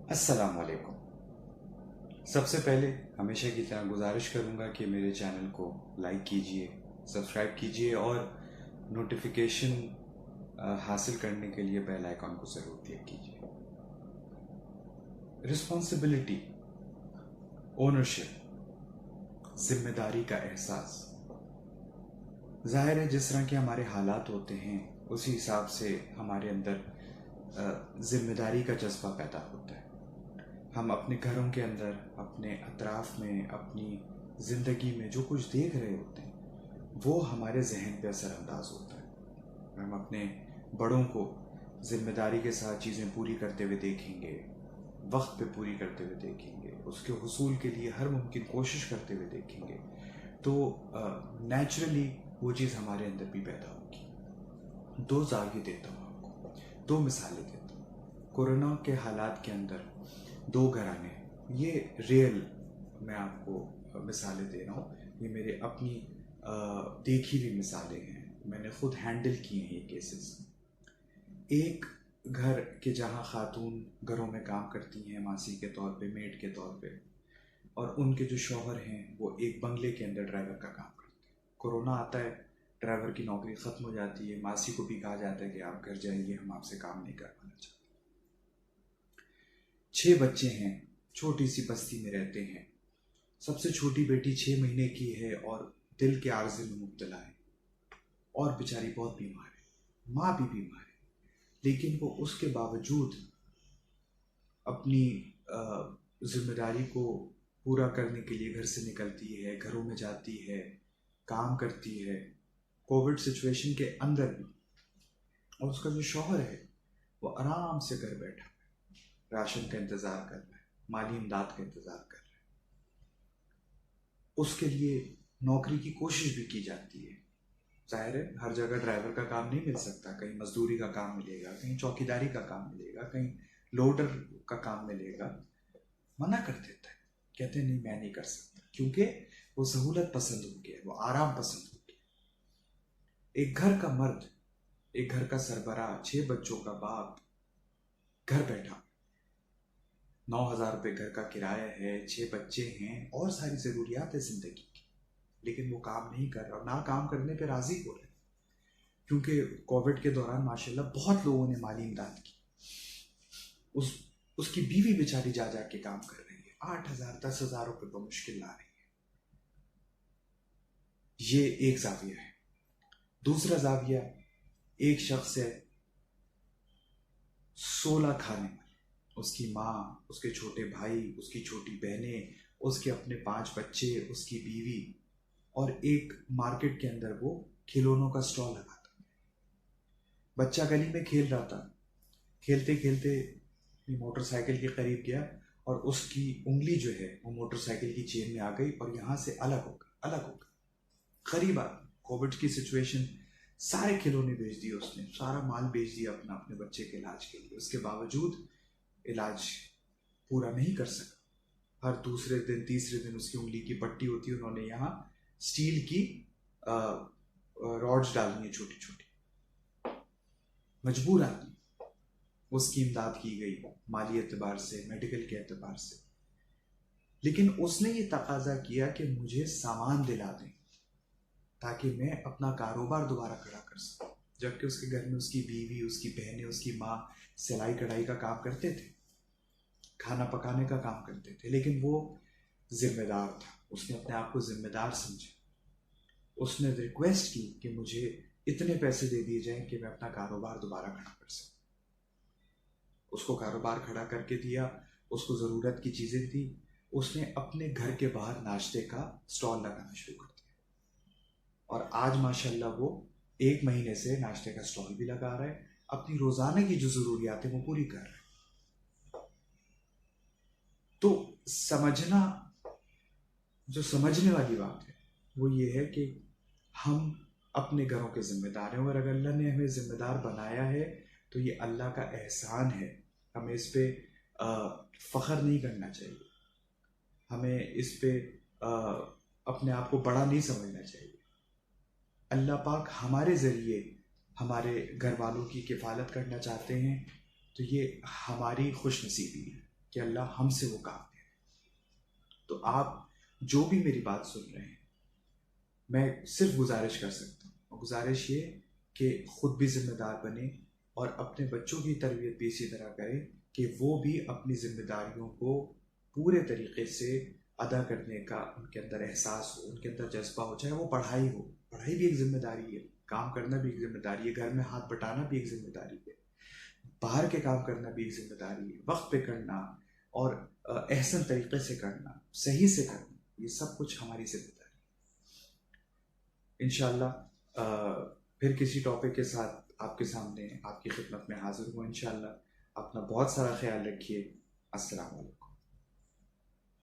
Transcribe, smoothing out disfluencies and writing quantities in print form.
अस्सलाम वालेकुम। सबसे पहले हमेशा की तरह गुजारिश करूंगा कि मेरे चैनल को लाइक कीजिए, सब्सक्राइब कीजिए और नोटिफिकेशन हासिल करने के लिए बेल आइकॉन को ज़रूर क्लिक कीजिए। रिस्पॉन्सिबिलिटी, ओनरशिप, जिम्मेदारी का एहसास। जाहिर है जिस तरह के हमारे हालात होते हैं उसी हिसाब से हमारे अंदर जिम्मेदारी का जज्बा पैदा होता है। हम अपने घरों के अंदर, अपने अतराफ में, अपनी ज़िंदगी में जो कुछ देख रहे होते हैं वो हमारे जहन पे असरअंदाज होता है। हम अपने बड़ों को ज़िम्मेदारी के साथ चीज़ें पूरी करते हुए देखेंगे, वक्त पे पूरी करते हुए देखेंगे, उसके हुसूल के लिए हर मुमकिन कोशिश करते हुए देखेंगे, तो नेचुरली वो चीज़ हमारे अंदर भी पैदा होगी। दो जागे देता हूँ आपको, दो मिसालें देता हूँ। कोरोना के हालात के अंदर दो घराने, ये रियल मैं आपको मिसालें दे रहा हूँ, ये मेरे अपनी देखी हुई मिसालें हैं, मैंने खुद हैंडल किए हैं ये केसेस। एक घर के जहाँ खातून घरों में काम करती हैं मासी के तौर पे, मेड के तौर पे, और उनके जो शौहर हैं वो एक बंगले के अंदर ड्राइवर का काम करते हैं। कोरोना आता है, ड्राइवर की नौकरी ख़त्म हो जाती है, मासी को भी कहा जाता है कि आप घर जाइए, हम आपसे काम नहीं करवाना चाहते। 6 बच्चे हैं, छोटी सी बस्ती में रहते हैं। सबसे छोटी बेटी 6 महीने की है और दिल के आर्जे में मुब्तला है और बेचारी बहुत बीमार है, माँ भी बीमार है, लेकिन वो उसके बावजूद अपनी जिम्मेदारी को पूरा करने के लिए घर से निकलती है, घरों में जाती है, काम करती है, कोविड सिचुएशन के अंदर भी। और उसका जो शौहर है वो आराम से घर बैठा है, राशन का इंतज़ार कर रहा है, माली इमदाद का इंतज़ार कर रहा है। उसके लिए नौकरी की कोशिश भी की जाती है। जाहिर है हर जगह ड्राइवर का काम नहीं मिल सकता, कहीं मजदूरी का काम मिलेगा, कहीं चौकीदारी का काम मिलेगा, कहीं लोडर का काम मिलेगा। मना कर देता है, कहते हैं नहीं मैं नहीं कर सकता, क्योंकि वो सहूलत पसंद हो गया, वो आराम पसंद हो गया। एक घर का मर्द, एक घर का सरबराह, 6 बच्चों का बाप, घर बैठा, 9,000 रुपये घर का किराया है, 6 बच्चे हैं और सारी ज़रूरियात है ज़िंदगी की, लेकिन वो काम नहीं कर रहा, ना काम करने पे राज़ी हो रहे, क्योंकि कोविड के दौरान माशाल्लाह बहुत लोगों ने माली इमदाद की। उसकी बीवी बेचारी जा जा के काम कर रही है, 8,000 10,000 रुपये पर मुश्किल ला रही है। ये एक जाविया है। दूसरा जाविया, एक शख्स है 16 खाने वाले, उसकी माँ, उसके छोटे भाई, उसकी छोटी बहनें, उसके अपने 5 बच्चे, उसकी बीवी, और एक मार्केट के अंदर वो खिलौनों का स्टॉल लगा था। बच्चा गली में खेल रहा था, खेलते खेलते मोटरसाइकिल के करीब गया और उसकी उंगली जो है वो मोटरसाइकिल की चेन में आ गई और यहाँ से अलग हो गई। करीब आ, कोविड की सिचुएशन, सारे खिलौने बेच दिए उसने, सारा माल बेच दिया अपना, अपने बच्चे के इलाज के लिए। उसके बावजूद इलाज पूरा नहीं कर सका। हर दूसरे दिन तीसरे दिन उसकी उंगली की पट्टी होती है, उन्होंने यहाँ स्टील की रॉड्स डालनी है छोटी छोटी। मजबूर आदमी, उसकी इमदाद की गई माली एतबार से, मेडिकल के एतबार से, लेकिन उसने ये तकाजा किया कि मुझे सामान दिला दें ताकि मैं अपना कारोबार दोबारा खड़ा कर सकूं। जबकि उसके घर में उसकी बीवी, उसकी बहनें, उसकी माँ सिलाई कढ़ाई का काम करते थे, खाना पकाने का काम करते थे, लेकिन वो जिम्मेदार था, उसने अपने आप को जिम्मेदार समझा। उसने रिक्वेस्ट की कि मुझे इतने पैसे दे दिए जाएं कि मैं अपना कारोबार दोबारा खड़ा कर सकूं। उसको कारोबार खड़ा करके दिया, उसको ज़रूरत की चीज़ें दी, उसने अपने घर के बाहर नाश्ते का स्टॉल लगाना शुरू कर दिया और आज माशाल्लाह वो 1 महीने से नाश्ते का स्टॉल भी लगा रहा है, अपनी रोज़ाना की जो ज़रूरियात है वो पूरी कर रहा है। तो समझना, जो समझने वाली बात है वो ये है कि हम अपने घरों के जिम्मेदार हैं, और अगर अल्लाह ने हमें जिम्मेदार बनाया है तो ये अल्लाह का एहसान है। हमें इस पे फ़ख्र नहीं करना चाहिए, हमें इस पे अपने आप को बड़ा नहीं समझना चाहिए। अल्लाह पाक हमारे ज़रिए हमारे घर वालों की किफ़ालत करना चाहते हैं, तो ये हमारी खुशनसीबी है कि अल्लाह हमसे वो काम ले। तो आप जो भी मेरी बात सुन रहे हैं, मैं सिर्फ गुजारिश कर सकता हूँ, और गुजारिश ये कि खुद भी जिम्मेदार बने और अपने बच्चों की तरबियत भी इसी तरह करें कि वो भी अपनी जिम्मेदारियों को पूरे तरीके से अदा करने का उनके अंदर एहसास हो, उनके अंदर जज्बा हो। चाहे वो पढ़ाई हो, पढ़ाई भी एक जिम्मेदारी है, काम करना भी एक जिम्मेदारी है, घर में हाथ बटाना भी एक जिम्मेदारी है, बाहर के काम करना भी एक जिम्मेदारी है, वक्त पे करना और एहसन तरीके से करना, सही से करना, ये सब कुछ हमारी जिम्मेदारी है। इंशाल्लाह फिर किसी टॉपिक के साथ आपके सामने, आपकी खिदमत में हाजिर हूँ इंशाल्लाह। अपना बहुत सारा ख्याल रखिए। अस्सलाम वालेकुम।